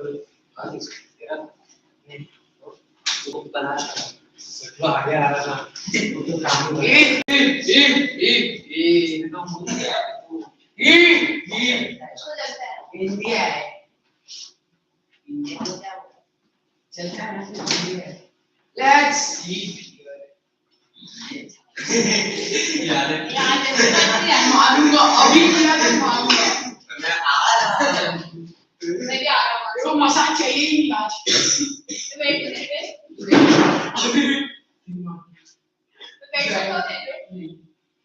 तेरा नहीं तो तलाश कर आगे आ रहा था तो काम इंडिया है इंडिया चलता है इंडिया लेट्स सी यार मारूंगा अभी मारूंगा मैं आ रहा हूं मैं भी आ रहा हूं तो मसाज चाहिए ही नहीं आज वेट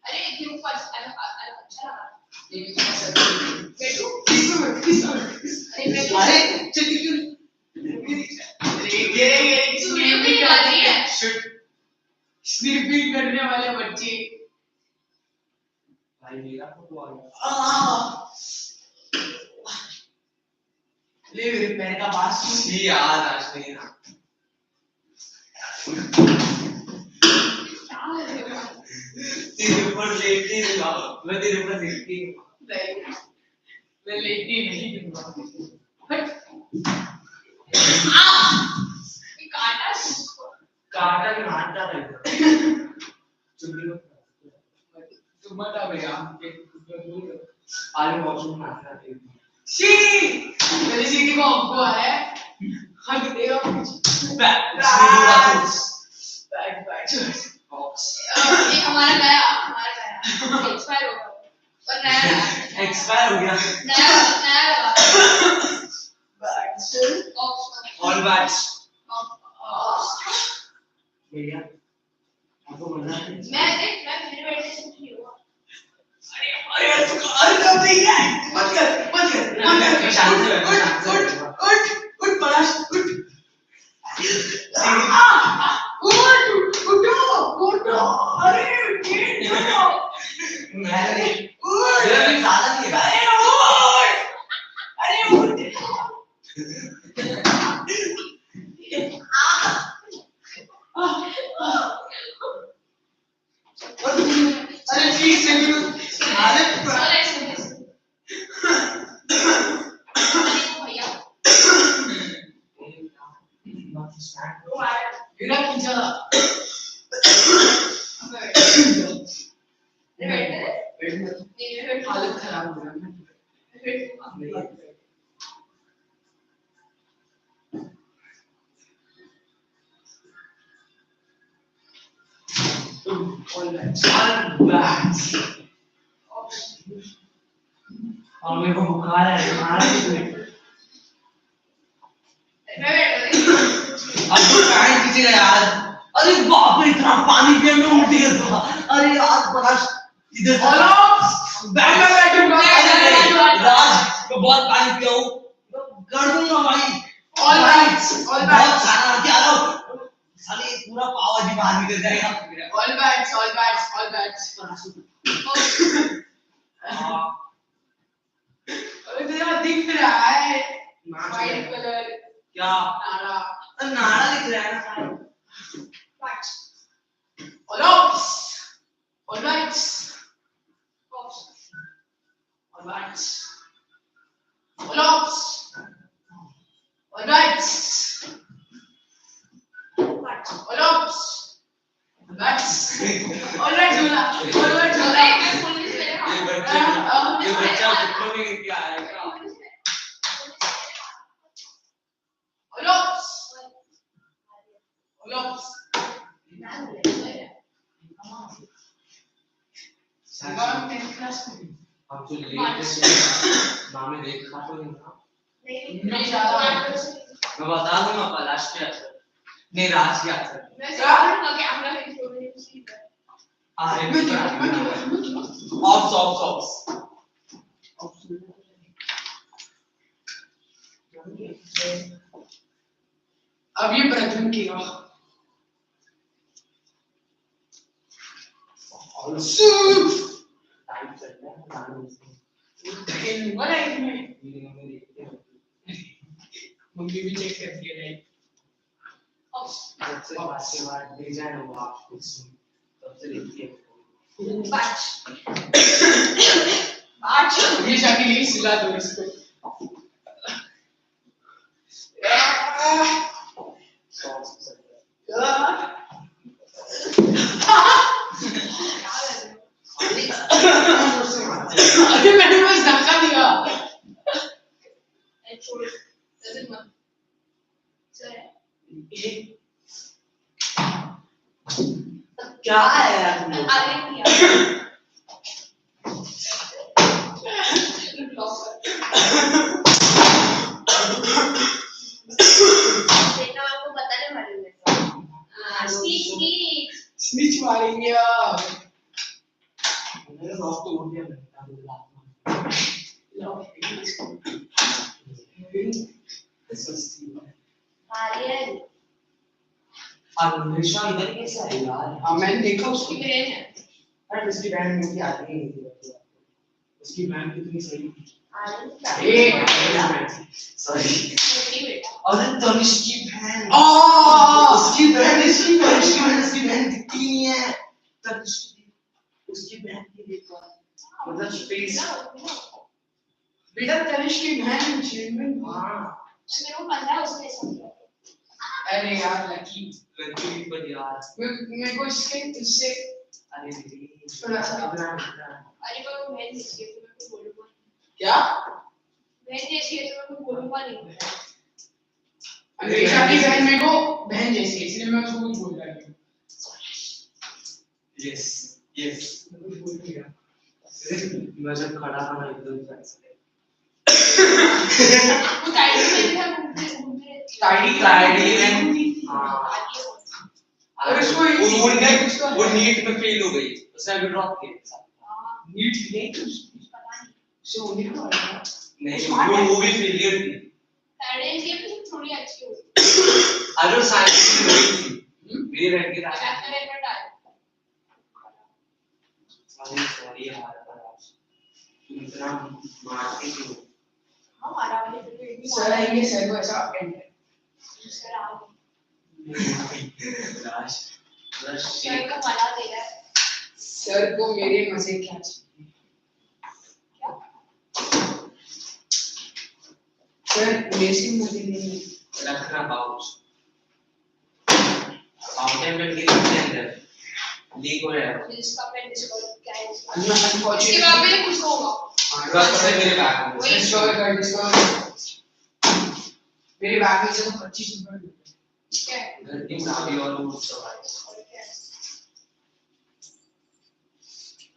अरे क्यों फर्स्ट अच्छा लगा ये भी अच्छा अरे चल क्यों स्लीपिंग करने वाले बच्चे भाई मेरा फोटो आ गया ले मेरे पैर का पास सी यार आज नहीं ना तेरे ऊपर लेटी दूंगा मैं तेरे ऊपर लेटी नहीं मैं लेटी नहीं दूंगा बट काटा के मारता था चुम्बी तुम मत आ भैया आलू वॉशरूम में आता है शी मेरी सीटी को आपको आ रहा है हग देगा बैक बॉक्स ये हमारा गया एक्सपायर हो गया और नया एक्सपायर हो गया नया लगा बैक ऑल बैक्स भैया आपको मजा है मैं मेरे बेटे से नहीं हुआ अरे तू भैया मत कर शांत हो उठ पलाश उठ उठो अरे मैं उठ ज्यादा नहीं भाई अरे उठ अरे प्लीज आदत भैया मेरा खींचा मेरी हालत खराब हो गया और मेरे को बुखार है अब तो कहीं पीछे गया यार अरे बाप रे इतना पानी पिया मैं उल्टी कर दूंगा अरे यार पलाश इधर बैठ राज मैं बहुत पानी पिया हूँ कर दूंगा भाई ऑल राइट बहुत सारा क्या लो साले पूरा पावर जी बाहर निकल जाएगा ऑल बैट्स अरे तेरा दिख रहा है वाइट कलर क्या नारा दिख रहा है ना ऑल राइट ये बच्चा फोटो में क्या आएगा हम जो लेट मामे देखा तो नहीं ज्यादा मैं बता दूंगा पलाश क्या सर नहीं राज क्या सर मैं सर कैमरा में छोड़ ऑप्स अब ये प्रथम किया मम्मी भी चेक करती है राइट सबसे बाद डिजाइन होगा आपको सबसे देखिए ये जाके नहीं सिला दो इसको छोड़ doesn't matter सर क्या है यार तुम लोग? अरे नहीं बेटा आपको बताने वाले हैं स्नीच मारेंगे आप मेरा दोस्त तो उठ गया बेटा बोला आर्यन अनुष्का इधर कैसे आई यार? मैंने देखा उसकी बहन है अरे उसकी बहन मुझे आती नहीं थी उसकी बहन कितनी सही थी सॉरी अरे तनिष की बहन उसकी बहन इसकी बहन दिखती नहीं है तनिष उसकी बहन की देखो मतलब फेस बेटा तनिष की बहन चेयरमैन हां मेरे को पता है उसने ऐसा किया अरे यार लकी पर यार मेरे को इससे अरे थोड़ा सा अरे वो मैं इसके तो मैं कुछ बोलूंगा क्या मैं जैसी है तो मैं कुछ बोलूंगा नहीं अनुष्का की बहन मेरे को बहन जैसी है इसलिए मैं उसको कुछ बोल रहा हूं यस कुछ बोल दिया मैं जब खड़ा था ना एकदम से वो टाइडी में था घूमते टाइडी हां और उसको वो नीट में फेल हो गई उसने अभी ड्रॉप किया नीट नहीं तो पता नहीं उसे होने को आया नहीं वो भी फेलियर थी टाइडी की भी थोड़ी अच्छी होती अरे साइंस की हुई थी मेरी रैंक की था सॉरी यार इतना मारती थी हां मारा वाले तो सर आएंगे सर को ऐसा एंड सर आओ राज सर का मजा दे रहा है सर को मेरे मजे क्या चाहिए क्या सर मेरे से मजे नहीं रखना पाउच फाउंटेन में गिर के अंदर लीक हो रहा है इसका पेन डिस्कवर क्या है इसके बाद में कुछ होगा रख दे मेरे बैग में डिस्कवर मेरे बैग में से तो 25 रुपए ठीक है घर की चाबी और वो सब है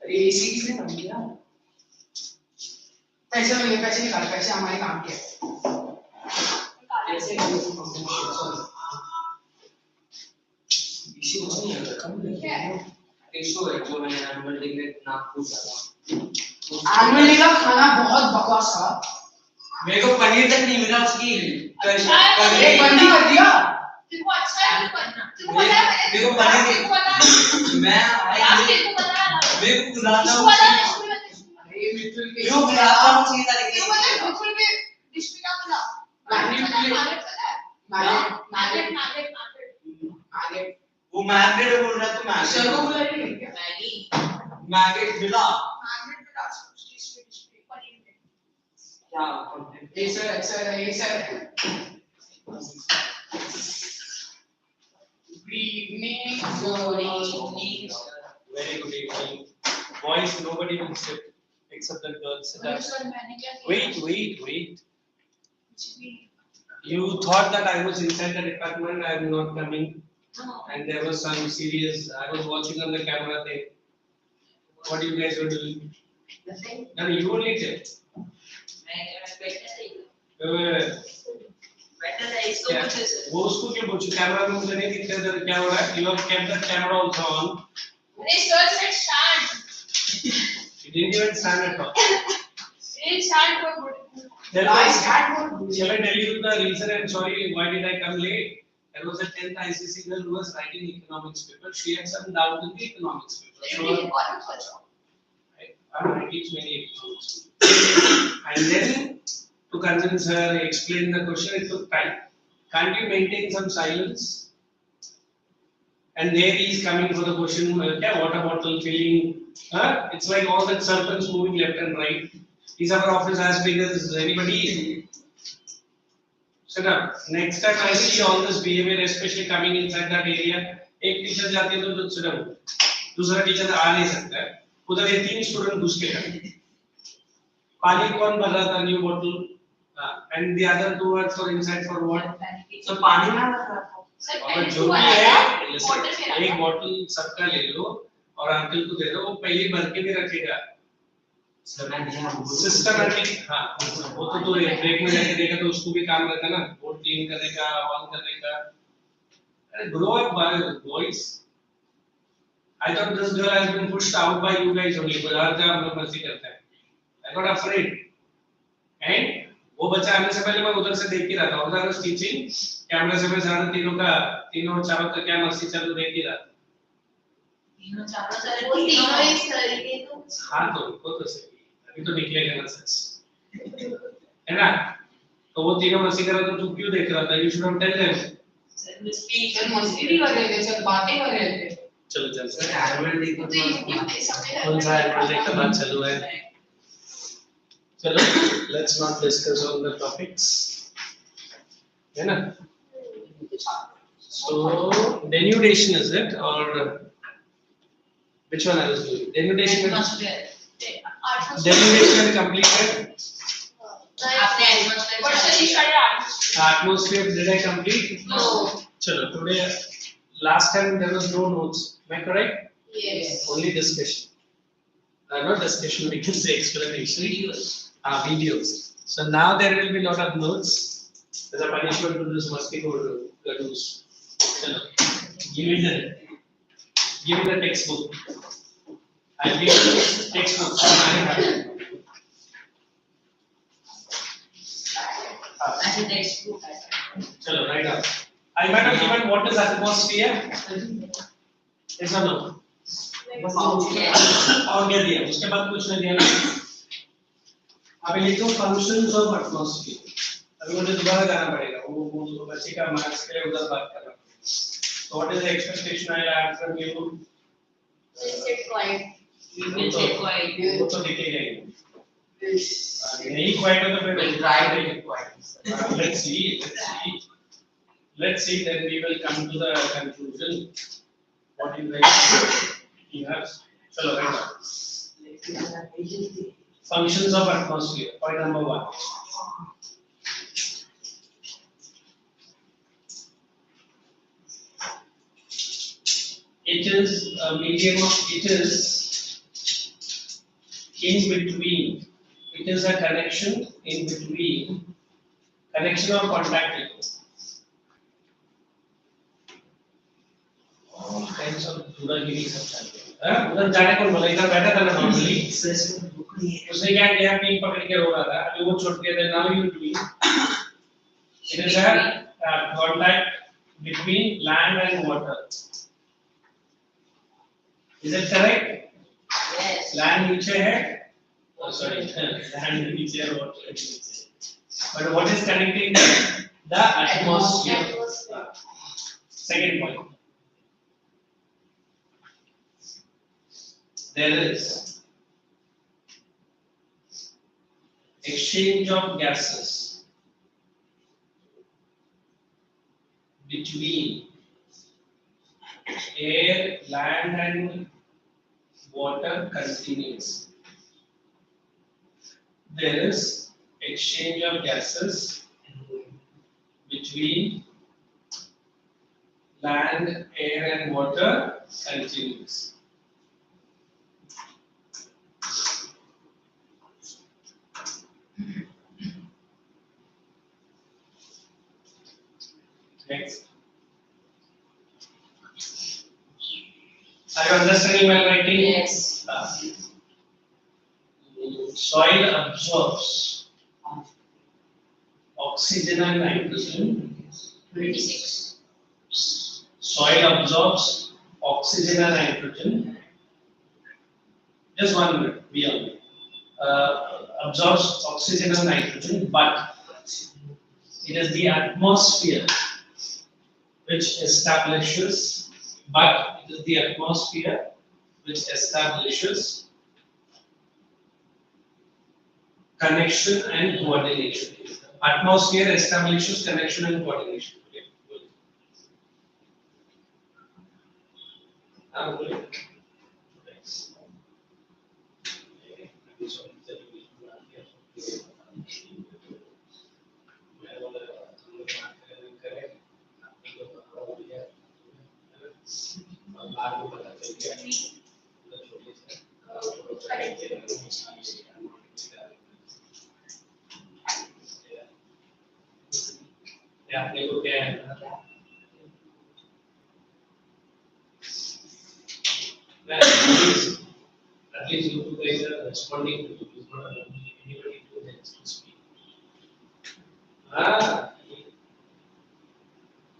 अरे एसी किसने कर दिया पैसे निकाल पैसे हमारे काम के पैसे इसी नहीं है कम नहीं है इशू है जो मैंने एनुअल डे में नागपुर जाना एनुअल डे का खाना बहुत बकवास था मेरे को पनीर तक नहीं मिला उसकी पनीर बंदी कर दिया तेरे को अच्छा है करना तेरे को पता है मेरे को पनीर मैं तेरे को पता है मेरे को बुलाना अरे मिथुन के यो बुलाता हूं सही तरीके तेरे को पता है मिथुन के डिश में क्या मिला मैग्नेट वो मैग्नेट बोल रहा है तो मैग्नेट सर को बुला रही है क्या मैग्नेट मिला उसकी डिश में पनीर में क्या ये sir Good evening. Very good evening. Boys, nobody will sit except the girls. Sit up. Wait. You thought that I was inside the department. I am not coming. No. And there was some serious. I was watching on the camera thing. What you guys were doing? Nothing. No, you only did. वो उसको क्यों पूछो camera में मुझे नहीं दिखता इधर क्या हो रहा है you have kept the camera also on अरे sir set start you didn't even stand at all it start for good shall I tell you the reason and sorry why did I come late there was a 10th ICSE girl who was writing economics paper she had some doubt in the economics paper so I teach many economics and then to convince her, explain the question, it took time. Can't you maintain some silence? And there he is coming for the question, water bottle filling. It's like all that serpents moving left and right. Is our office as big as anybody? Sit up. Next time I see all this behavior, especially coming inside that area, एक teacher जाती है तो sit down. दूसरा teacher आ नहीं सकता है. उधर ये 3 स्टूडेंट घुस के हैं. पानी कौन भर रहा था न्यू बोतल And the other two are for inside for what? So पानी में रखा सर और पहले जो तो भी आया है था listen, वाटर में एक रखा बॉटल सबका ले लो और अंकल को दे दो, वो पहले भर के भी रखेगा। सिस्टमैटिक, हाँ वो तो ब्रेक में जाके देगा तो उसको भी काम रहता है ना, बोर्ड क्लीन करने का, ऑन करने का। अरे grow up boys. I thought this girl has been pushed out by you guys only, but हर जगह हम लोग मस्ती करते हैं। I got afraid. And वो बच्चा आने से पहले मैं उधर से देख ही रहा था, उधर I was teaching, कैमरे से मैं सारे तीनों चारों का क्या मस्ती चल रही देख ही रहा था। तीनों चारों सर वो तीनों इस तरीके तो हाँ तो वो तो सही, अभी तो निकलेगा ना सच, है ना? तो वो तीनों मस्ती कर रहे थे, तू क्यों देख रहा था? You should have tell them. Sir speech और मस्ती भी कर रहे थे, सर बातें कर रहे थे। चलो चल सर एनुअल डे को तो ये सबने कौन सा एनुअल डे का बात चालू है? चलो let's not discuss on the topics, है ना? So denudation is it or which one I was doing? Denudation completed. आपने एटमॉस्फेयर पर सर ये Atmosphere did I complete? No. चलो today last time there was no notes. Am I correct? Yes. Only discussion. Not discussion, we can say explanation. Videos. So now there will be lot of notes. As a punishment to this must be produce. Give me the textbook. I'll give you the textbook. As a textbook. Chalo, write down. I might have given what is atmosphere. Yes or no? और क्या दिया? उसके बाद कुछ नहीं दिया ना? अब लिखो functions of atmosphere. अभी मुझे दोबारा जाना पड़ेगा. वो बच्चे का मार्क्स के लिए उधर बात करना पड़ेगा. So what is the expectation I have from you? Sit quiet. You will sit quiet. वो तो दिखेगा ही. नहीं quiet हो तो फिर will try to be quiet. Let's see. Then we will come to the conclusion. What you guys have. Chalo, right now. Functions of atmosphere. Point number 1. It is a medium of. It is in between. It is a connection in between. Connection or contact. All kinds of दूरगिरी सब चलते हैं। उधर जाने को बोला, इधर बैठा था ना नॉर्मली। उसने क्या किया? पिन पकड़ के रो रहा था। अभी वो छोड़ दिया था। Now you do it. It is a contact between land and water. Is it correct? Yes. Land नीचे है. Oh sorry, land नीचे है, water नीचे. But what is connecting them? The atmosphere. Second point. There is exchange of gases between air, land and water continues. There is exchange of gases between land, air and water continues. Next. Are you understanding my writing? Yes. Soil absorbs oxygen and nitrogen. 26. Soil absorbs oxygen and nitrogen. Just 1 minute, be on it. Absorbs oxygen and nitrogen, but it is the atmosphere which establishes, connection and coordination. Atmosphere establishes connection and coordination. अपने को क्या है at least you two guys are responding to it. It's not anybody to speak.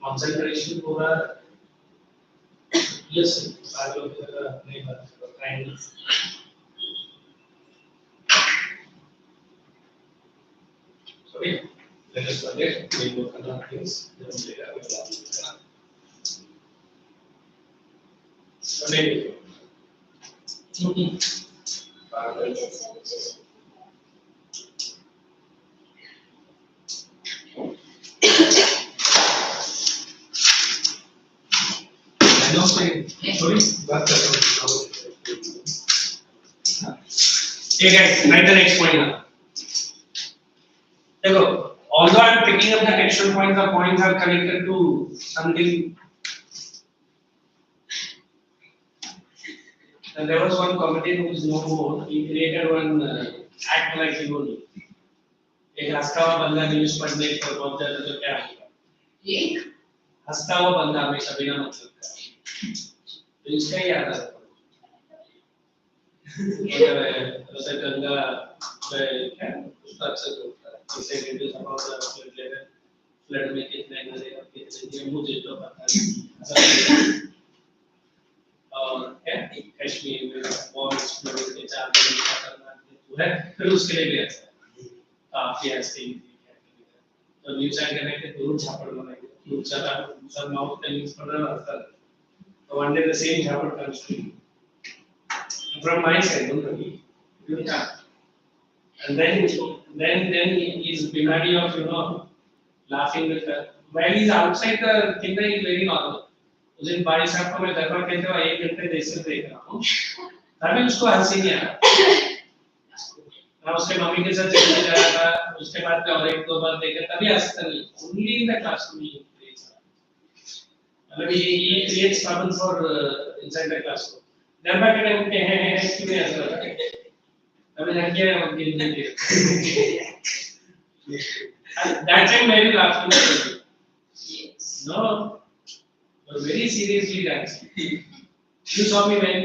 Concentration पूरा listen part of the kind. Sorry, let us forget. We will conduct things. Then later we will. Sorry. Okay guys, write the next point now. Although I am picking up the textual points, the points are connected to something. And there was one committee who is no more. He created one act like he would. एक हंसता हुआ बंदा news पढ़ने पर पहुंच जाता तो क्या होगा? एक हंसता हुआ बंदा हमेशा बिना मतलब का। तो इसका ही याद आता है। जैसे गंगा क्या उसका अक्सर होता है। जैसे वीडियो समाप्त फ्लड में कितने घरे और कितने ये मुझे तो पता नहीं। और क्या कश्मीर में वॉर एक्सप्लोजन के 4 दिन खतरनाक है फिर उसके लिए गया काफी ऐसे ही तो न्यूज़ एंकर ने जरूर झापड़ बनाई न्यूज़ चला सब माउथ पे न्यूज़ पढ़ रहा था तो वन डे द सेम झापड़ comes to me from my side don't worry you can and then he's Bimari of laughing with her while he's outside the thing that is very normal उस दिन बारिश साहब को मैं दरबार कहते हुए 1 घंटे देश से देख रहा हूँ तभी उसको हंसी नहीं आ रहा मैं उसके मम्मी के साथ चलने जा रहा था उसके बाद में और 1-2 बार देखा तभी हंसता नहीं only in the classroom he creates मतलब he creates trouble for inside the classroom दरबार के टाइम पे हैं क्यों नहीं हंस रहा तभी लड़कियां उनके लिए that time very laughing no but very seriously dancing you saw me when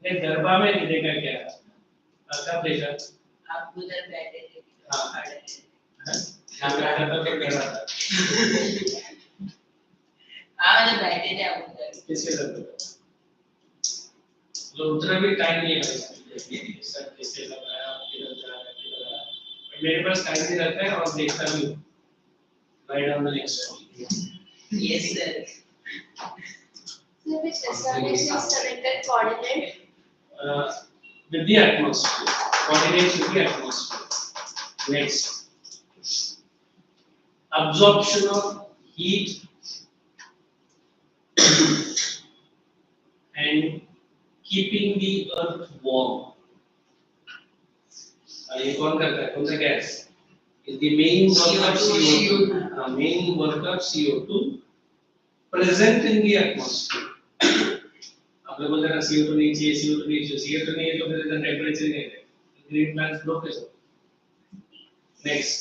ये गरबा में देखा क्या कब देखा आप उधर बैठे थे हां क्या कर रहा था क्या कर रहा था हां मैं बैठे थे आप उधर किसके साथ तो उतना भी टाइम नहीं है सर किससे लगाया किधर जा रहा है मेरे पास टाइम नहीं रहता है और देखता भी हूं right on the next yes sir which establishing connected coordinate with the atmosphere coordinates with the atmosphere next absorption of heat and keeping the earth warm ये कौन करता है कौन सा gas is the main work of CO2 main work of CO2 present in the atmosphere आप लोग बोलते हैं CO2 नहीं चाहिए CO2 नहीं चाहिए CO2 नहीं है तो फिर इतना टेम्परेचर नहीं है ग्रीन प्लांट्स ग्रो कैसे next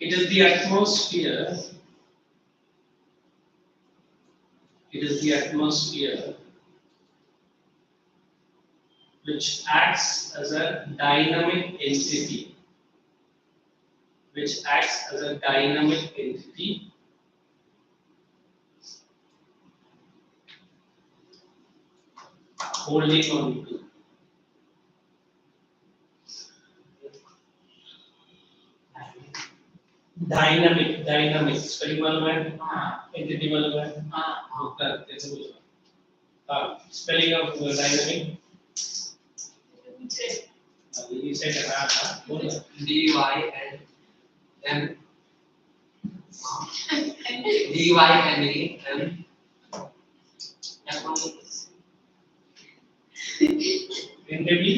it is the atmosphere which acts as a dynamic entity holding on to dynamic spelling मालूम है entity मालूम है होता है कैसे बोलूं spelling of dynamic ये से कहा था बोल DYNAM entity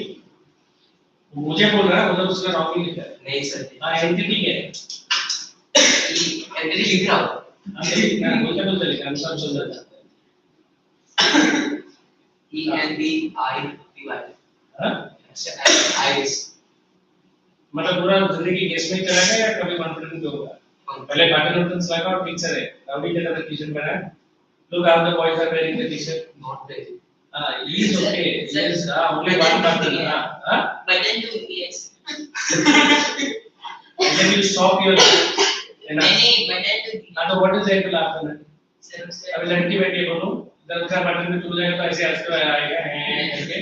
मुझे बोल रहा है मतलब उसका रॉन्ग लिखा है नहीं सर हाँ एंटिटी क्या है एंटिटी लिख रहा हूँ हाँ बोलते लिखा हम सब सुन रहे थे ENDITY हाँ आइस मतलब पूरा जिंदगी गेस में चलेगा या कभी कॉन्फिडेंट भी होगा पहले बटन बटन लगा और पिक्चर है राउडी के तरह टी-शर्ट पहना है look how the boys are wearing the t-shirt not very he is okay he is only one button button two yes and then you stop your and नहीं button two तो what is there to laugh at sir अभी लड़की बैठी है बोलो इधर का button में टूट जाएगा तो ऐसे हंसते हुए आएगा करके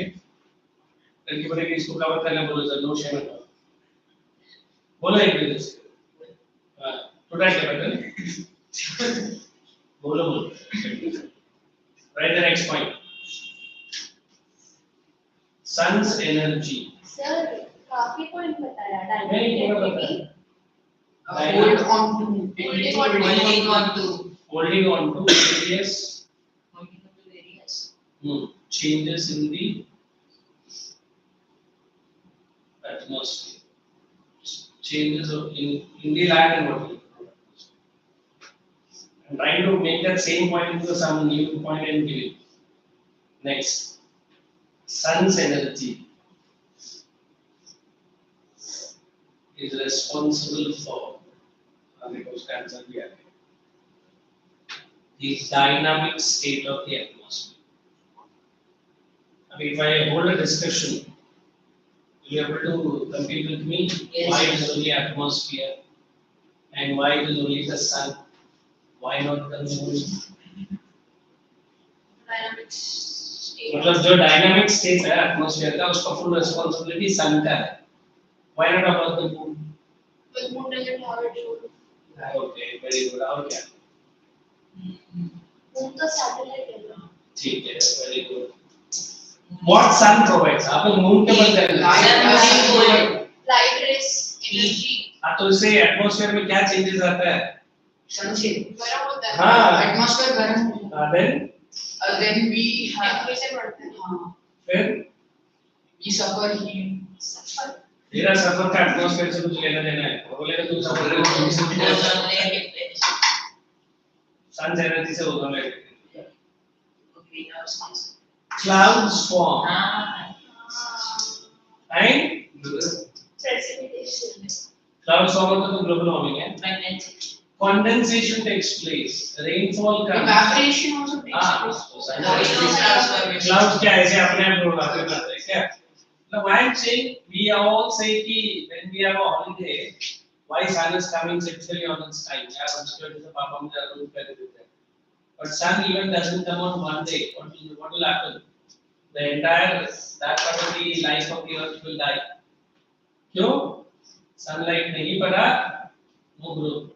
लड़की बोलेगी इसको कवर करना बोलो सर नो शेम बोलो एक मिनट टूटा क्या बटन बोलो right the next point sun's energy sir काफी पॉइंट बताया नहीं पूरा dynamic hold on to holding on to various various changes in the atmosphere changes in the land and water I'm trying to make that same point into some new point and give it next sun's energy is responsible for the dynamic state of the atmosphere. If I hold a discussion, will you be able to compete with me? Yes. Why it is only atmosphere and why it is only the sun? Why not the moon? Dynamic state मतलब जो dynamic state है atmosphere का उसका full responsibility sun का है why not about the moon but moon doesn't have its own okay very good और क्या moon तो सैटेलाइट है ना ठीक है very good what sun provides आप मून के बल लाइट रेस एनर्जी हां तो इससे एटमॉस्फेयर में क्या चेंजेस आता है sunshine गर्म होता है हाँ atmosphere garam then we have temperature बढ़ता है फिर we suffer heat सफर तेरा सफर का एटमॉस्फेयर से कुछ लेना देना है वो बोलेगा तू सफर सन's एनर्जी से होगा मैं clouds form right precipitation clouds form होता तो ग्लोबल वार्मिंग है magnetic condensation takes place rainfall comes evaporation also takes हाँ place तो clouds क्या ऐसे अपने आप उड़ाते रहते हैं क्या now I am saying we all say कि when we have a holiday why sun is coming typically on its time यार उसके वजह से पापा मुझे रूट कर देते हैं but sun even doesn't come on one day what will happen the entire that part of the life of the earth will die क्यों sunlight नहीं पड़ा no growth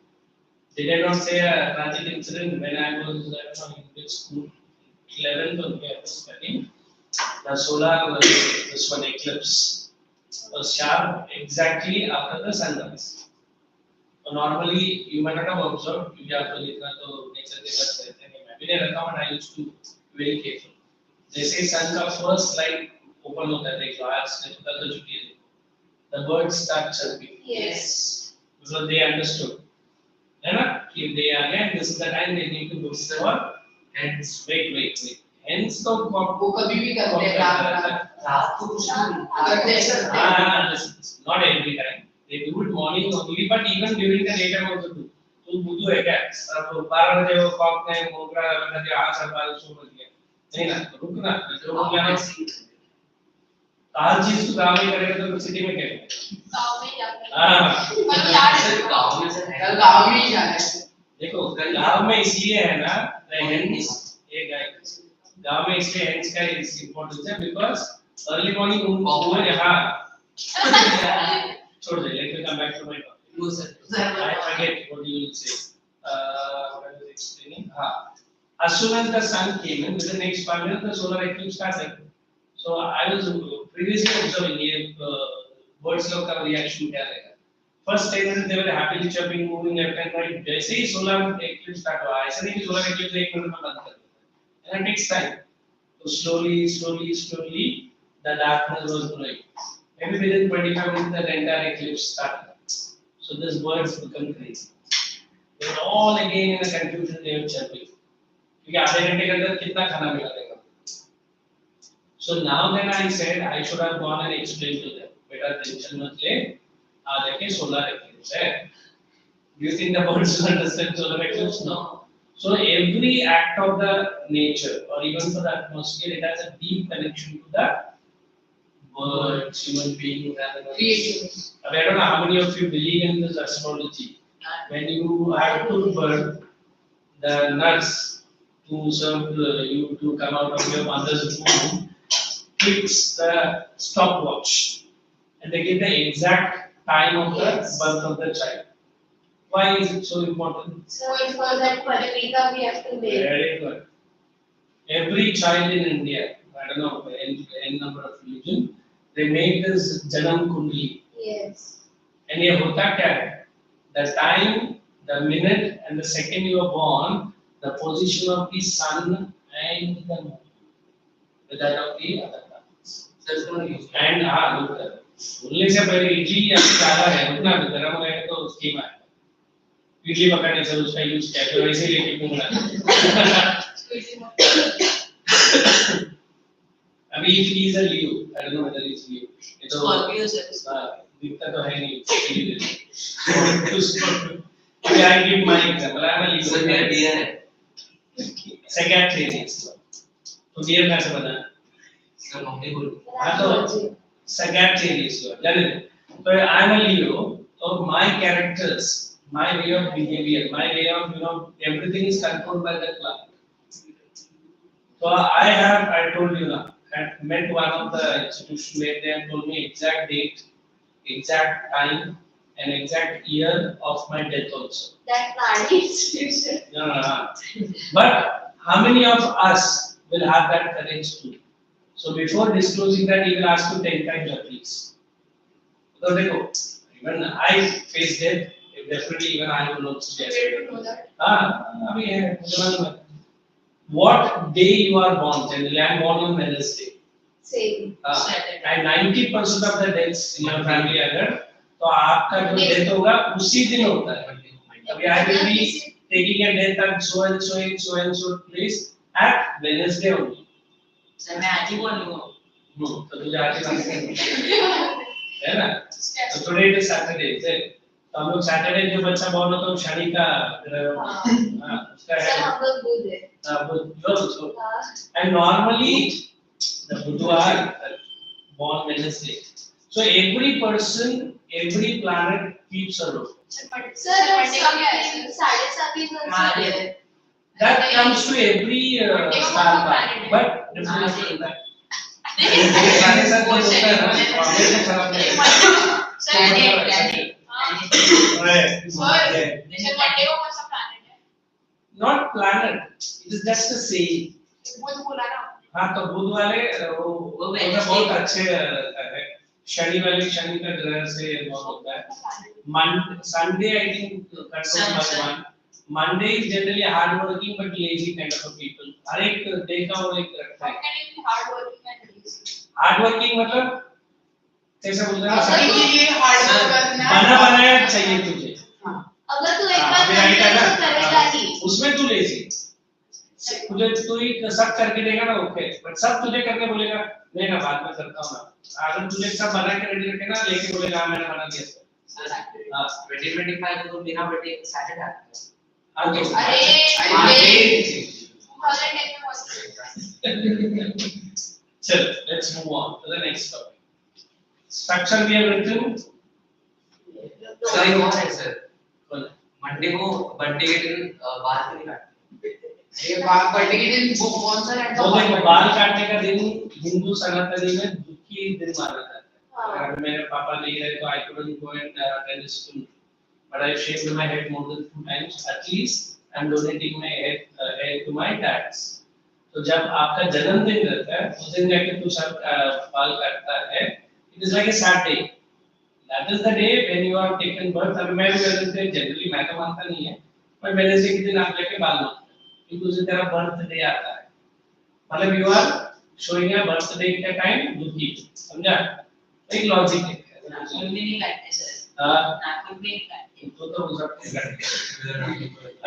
they did not say a tragic incident when I was in which school 11th or I was studying the solar this one eclipse was sharp exactly after the sunrise so normally you might not have observed क्योंकि आप तो इतना तो nature के साथ रहते हैं मैं भी नहीं रहता but I used to be very careful जैसे sun का first light open होता है देख लो आज से तो कल तो छुट्टी है the birds start chirping yes because they understood है ना कि they are and this is the time they need to look for hence wait hence तो वो कभी भी करते हैं रात को कुछ करते हैं not every time they do it morning only but even during the daytime also do तो बुद्धू है क्या अब 12 बजे वो कॉक ने मोकरा लगा दिया आज सब बाल सो बज गया नहीं ना रुकना जो हो गया हर चीज तो गांव में करेगा तो सिटी में क्या गांव में जाकर हां मतलब यार गांव में से गांव में ही जाना है देखो गांव में इसलिए है ना हेंस ये गांव में इसलिए हेंस का इम्पोर्टेंस है बिकॉज़ अर्ली मॉर्निंग उनको हां छोड़ दे let me come back to my topic no sir I forget what you will say what I was explaining as soon as the sun came in within the next 5 minutes the solar eclipse started so I was previously observing birds लोग का reaction क्या रहेगा first 10 minutes they were happily chirping moving left and right जैसे ही solar eclipse start हुआ ऐसा नहीं कि solar eclipse 1 minute में बंद कर देता and it takes time so slowly the darkness was growing maybe within 25 minutes the entire eclipse started. So these birds become crazy. They were all again in a confusion. They were chirping. क्योंकि आधे घंटे के अंदर कितना खाना मिला देगा. So now then I said I should have gone and explained to them. बेटा टेंशन मत ले. आज देखे solar eclipse है. Do you think the birds will understand solar eclipse? No. So every act of the nature or even for the atmosphere, it has a deep connection to the birds, human beings, animals. I don't know how many of you believe in this astrology. When you have to birth, the nurse to serve you to come out of your mother's womb clicks the stopwatch and they give the exact time of the birth of the child. Why is it so important? So it's for that Parika we have to wait. Very good. Every child in India, I don't know, n number of religion, they make this Janam Kundli. Yes. And ये होता क्या है? The time, the minute, and the second you are born, the position of the sun and the moon, with that of the other planets. And look, बोलने से पहले इडली अभी ज़्यादा है, उतना गर्म हो गया तो उसकी बात. इडली पकाने से उसका यूज किया तो वैसे ही लेके घूम रहा. अभी idli is a Leo. I don't know whether it's Leo. It's Scorpio से. दिखता तो है नहीं. अभी I give my example. I am a Leo. Sir मेरा डियर है. Sagittarius. तो डियर कैसे बना? सर मम्मी बोल. हाँ तो Sagittarius हो. जाने दो. तो I am a Leo. So my characters, my way of behavior, my way of everything is controlled by the planet. So I told you now, I met one of the institution where they have told me exact date, exact time, and exact year of my death also. That Nadi institution. No. But how many of us will have that courage too? So before disclosing that, he will ask you 10 times at least. So देखो, even I face death. Definitely, even I will not suggest. Where to know that? I mean, what day you are born? Generally, I am born on Wednesday. Same. And 90% of the deaths in your family, अगर तो आपका जो death होगा उसी दिन होता है. अभी I will be taking a death at so and so in so and so place at Wednesday only. Sir मैं आज ही बोल रहा हूँ. तो तुझे आज ही है ना? So today it is Saturday, is it? तो हम लोग सैटरडे जो बच्चा बॉर्न होता है वो शनि का उसका है. सर हम लोग बुध है. बुध. And normally the Budhwar born Wednesday. So every person, every planet keeps a role. Sir something 7:30 That comes to every star planet, but different from that. साढ़े सात जो होता है ना, हमेशा खराब नहीं है. Not planet. It is just a saying. हाँ तो बुध वाले वो बहुत अच्छे है. शनि वाले शनि का ग्रह से बहुत होता है. Sunday I think controlled by one. Monday is generally hard working but lazy kind of a people. हर एक डे का वो एक रखता है. Hard working मतलब कैसे बोल रहे हैं? बना बनाया चाहिए तुझे. अगर तू एक बार तो करेगा ही. उसमें तू लेजी. तुझे तू ही सब करके देगा ना ओके. बट सब तुझे करके बोलेगा नहीं ना बाद में करता हूँ ना. अगर तुझे सब बना के रेडी रखे ना लेके बोलेगा मैंने बना दिया. हाँ 2025 को तो बिना बेटे सैटरडे आता है. हाँ तो चल let's move on to the next topic. Structure we have written. Sir ये कौन है सर? मंडे को बर्थडे के दिन बाल क्यों नहीं काटते? ये बर्थडे के दिन वो कौन सा रहता है? वो देखो बाल काटने का दिन हिंदू सनातनी में दुखी दिन माना जाता है. अगर मेरे पापा नहीं रहे तो I couldn't go and attend school. But I shaved my head more than 2 times. At least I'm donating my hair to my dads. तो जब आपका जन्मदिन रहता है उस दिन जाके तू सब बाल काटता है. It is like a sad day. That is the day when you are taken birth. अभी मैं भी Wednesday generally मैं तो मानता नहीं है. पर Wednesday के दिन आप लेके बाल मानते हैं. क्योंकि उस दिन तेरा बर्थडे आता है. मतलब you are showing a birthday का time दुखी. समझा? एक लॉजिक है नाखून भी नहीं काटते सर, हाँ नाखून भी नहीं काटते। तो हो सकता है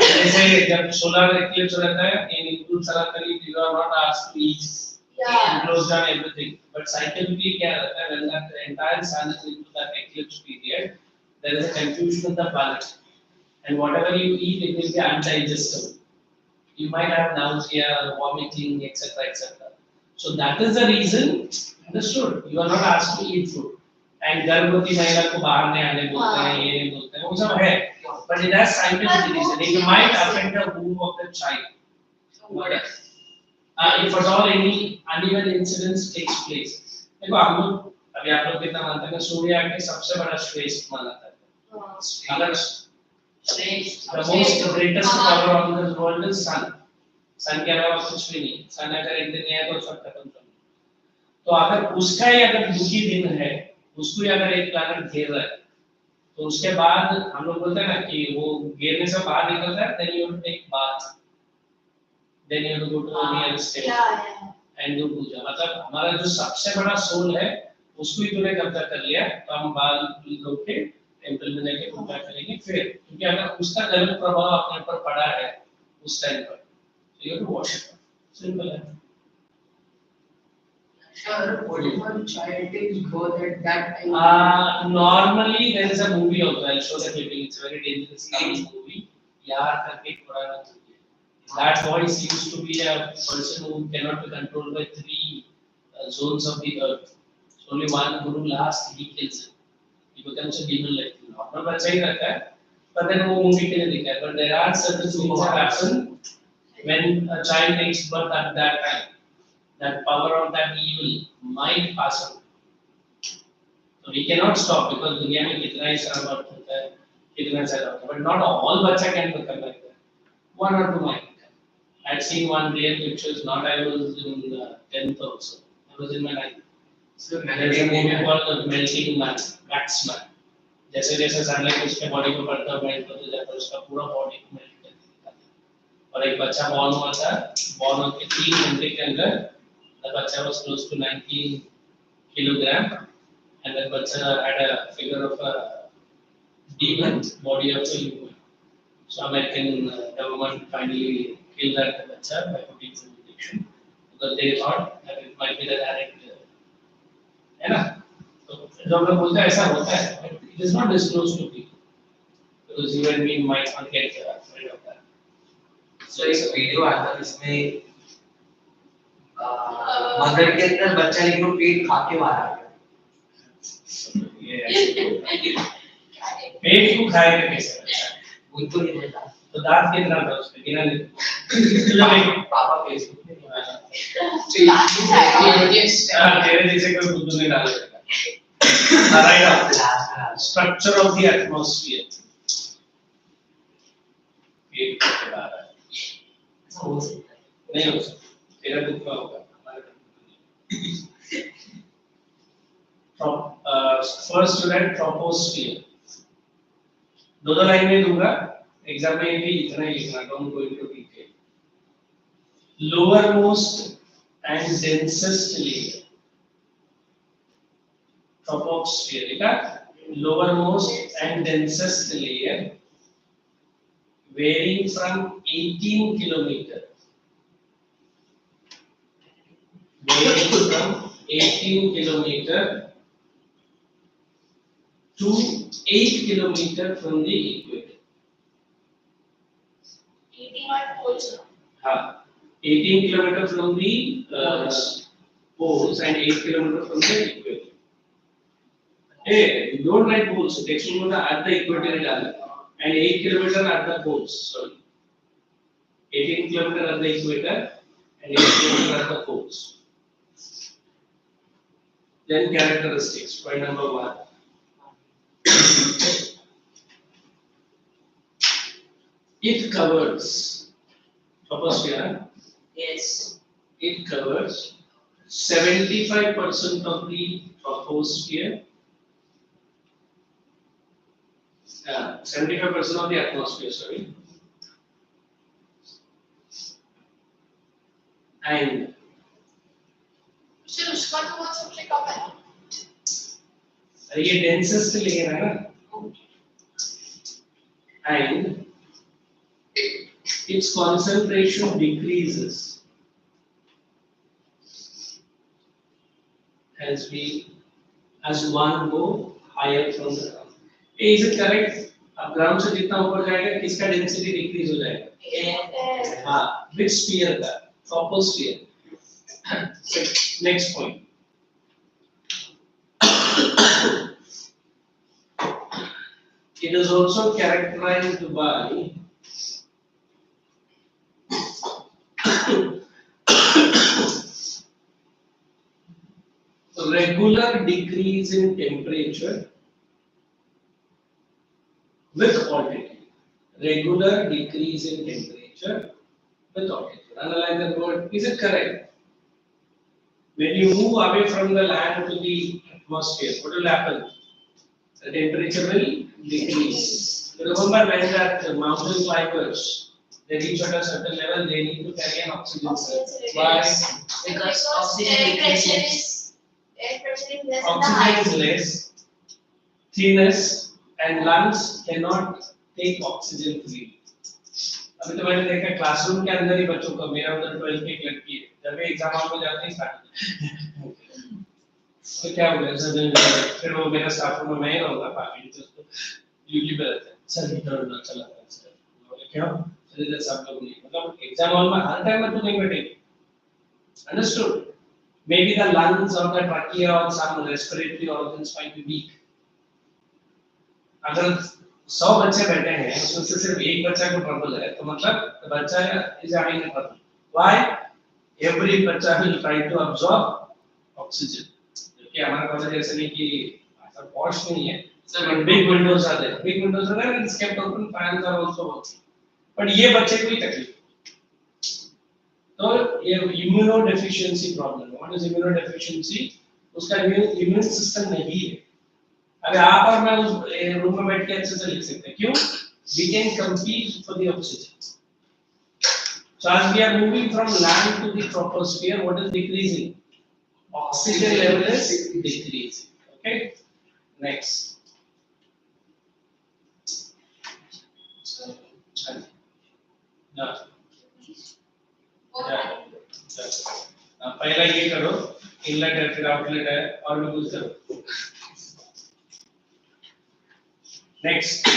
जैसे जब सोलर इक्लिप्स रहता है इन इनपुट सरासरी you are not asked to each close down everything but scientifically क्या रहता है when that entire sun is into that eclipse period there is a confusion in the planet and whatever you eat it will be undigestible. You might have nausea, vomiting, etc. So that is the reason. Understood? You are not asked to eat food. And गर्भवती महिला को बाहर नहीं आने बोलते हैं, ये नहीं बोलते हैं, वो सब है. But it has scientific reason. It might affect the womb of the child. If at all any uneven incidents takes place. देखो हम लोग अभी आप लोग कितना मानते हैं सूर्य के सबसे बड़ा श्रेष्ठ माना जाता है. अगर the most greatest power on this world is sun. सन के अलावा कुछ भी नहीं. सन अगर एक दिन है तो सब खत्म कर. तो अगर उसका ही अगर दुखी दिन है, उसको ही अगर एक प्लैनेट घेर रहा है, तो उसके बाद हम लोग बोलते हैं ना कि वो घेरने से बाहर निकलता है, then you have to take bath, then you have to go to the nearest temple and do पूजा. मतलब हमारा जो सबसे बड़ा सोल है, उसको ही तूने कब्जा कर लिया, तो हम बाल धो के टेंपल में जाके पूजा करेंगे फिर, क्योंकि अगर उसका गलत प्रभाव अपने ऊपर पड़ा है उस टाइम पर, तो you have to wash it. Simple है. Sure, what if one child is girl at that time? Normally there is a movie also. I'll show the clipping. It's a very dangerous movie. यार करके एक पुराना movie. That voice used to be a person who cannot be controlled by three zones of the earth. So only one guru last he kills him. He becomes a demon like him. Normal बच्चा ही रहता है. But then वो movie के लिए दिखा है. But there are certain things that happen when a child takes birth at that time. That power of that evil might pass on. So we cannot stop because दुनिया में कितना ही सारा बात होता है, कितना सारा होता है. But not all बच्चा can become like that. One or two might become. I had seen one real pictures. Not I was in 10th also. I was in my 9th. So there is a movie called The Melting Man, Wax Man. जैसे जैसे sunlight उसके body को पड़ता है, melt होता जाता है, उसका पूरा body को melt कर देता है. और एक बच्चा born हुआ था, born होके 3 घंटे के अंदर the bacha was close to 19 kilogram and the bacha had a figure of a demon, body of a human. So American government finally killed that bacha by putting some injection because they thought that it might be the direct है ना. तो जब लोग बोलते हैं ऐसा होता है, it is not disclosed to people because you and me might not get afraid of that. So एक वीडियो आता है इसमें मदर के अंदर बच्चा लेकिन वो पेट खा के बाहर आ गया. पेट को खाएगा कैसे बच्चा? वो तो नहीं देता. तो दांत कितना था उसमें गिना नहीं. पापा फेसबुक पे तेरे जैसे कोई बुद्धू नहीं डालेगा. Right. Structure of the atmosphere. पेट को खा रहा है. नहीं हो सकता. तेरा दुख का होगा. First student troposphere. दो लाइन में दूंगा. एग्जाम में भी इतना ही लिखना. Don't go into detail. Lowermost and densest layer. Troposphere. लिखा. Lowermost and densest layer, varying from 18 kilometer. Varying from 18 kilometer to 8 kilometer from the equator. 18 और poles. हाँ, 18 kilometer from the poles and 8 kilometer from the equator. Hey, you don't write poles. Text में at the equator डालना and 8 kilometer at the poles. Sorry, 18 kilometer at the equator and 8 kilometer at the poles. Then characteristics. Point number 1. It covers troposphere. Yes. It covers 75% of the troposphere. 75% of the atmosphere. Sorry. And sir उसका तो बहुत सबसे कम है. अरे ये densest layer है ना, and its concentration decreases as one go higher from the ground. Is it correct? अब ग्राउंड से जितना ऊपर जाएगा किसका डेंसिटी डिक्रीज हो जाएगा? हाँ, which sphere का? Troposphere. Next point. It is also characterized by regular decrease in temperature with altitude. Regular decrease in temperature with altitude. Underline the word. Is it correct? When you move away from the land to the atmosphere, what will happen? The temperature will decrease. Remember when that mountain climbers, they reach at a certain level, they need to carry an oxygen cylinder. Why? Because oxygen air pressure decreases. is less in the Oxygen height. is less, thickness, and lungs cannot take oxygen freely. अभी तो मैंने देखा classroom के अंदर ही बच्चों को, मेरा उधर 12th की एक लड़की है, जब भी एग्जाम हॉल में जाते ही स्टार्ट तो क्या हो गया सर, फिर वो मेरा स्टाफ रूम में मैं ही रहूंगा, बाकी टीचर्स तो ड्यूटी पे रहते हैं, सर इधर उधर चला था सर, बोले क्यों सर, इधर सब लोग नहीं, मतलब एग्जाम हॉल में हर टाइम में तो नहीं बैठेंगे, understood? Maybe the lungs or the trachea or some respiratory organs might be weak. अगर 100 बच्चे बैठे हैं उसमें से सिर्फ एक बच्चा को ट्रबल है तो मतलब बच्चा is having a problem. Why? Every बच्चा will try to absorb oxygen. क्योंकि हमारा कॉलेज ऐसे नहीं कि ऐसा पॉश नहीं है, but big windows are there. Big windows are there and it's kept open, fans are also working. But ये बच्चे को ही तकलीफ. तो ये immunodeficiency problem. What is immunodeficiency? उसका immune system नहीं है. अगर आप और मैं उस रूम में बैठ के अच्छे से लिख सकते हैं, क्यों? We can compete for the oxygen. So as we are moving from land to the troposphere, what is decreasing? Oxygen level is decreasing. Okay. Next. पहला ये करो, इनलेट है फिर आउटलेट है और भी कुछ करो. Next,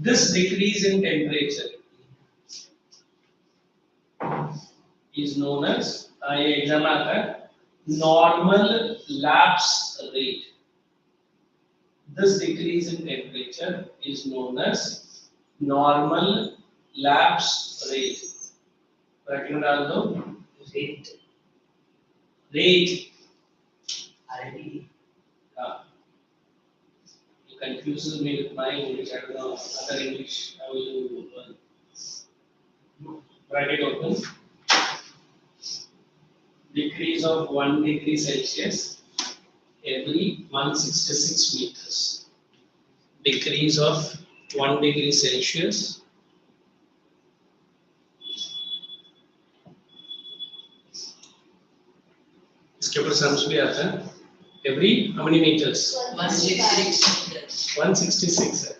this decrease in temperature is known as ये एग्जाम आता है normal lapse rate. This decrease in temperature is known as normal lapse rate. Bracket में डाल दो rate rate. RT. It confuses me with my English. I don't know other English. I will bracket open. Decrease of 1 degree Celsius every 166 meters. Decrease of 1 degree Celsius. इसके ऊपर sums भी आता है. Every how many meters? 166. 166 है.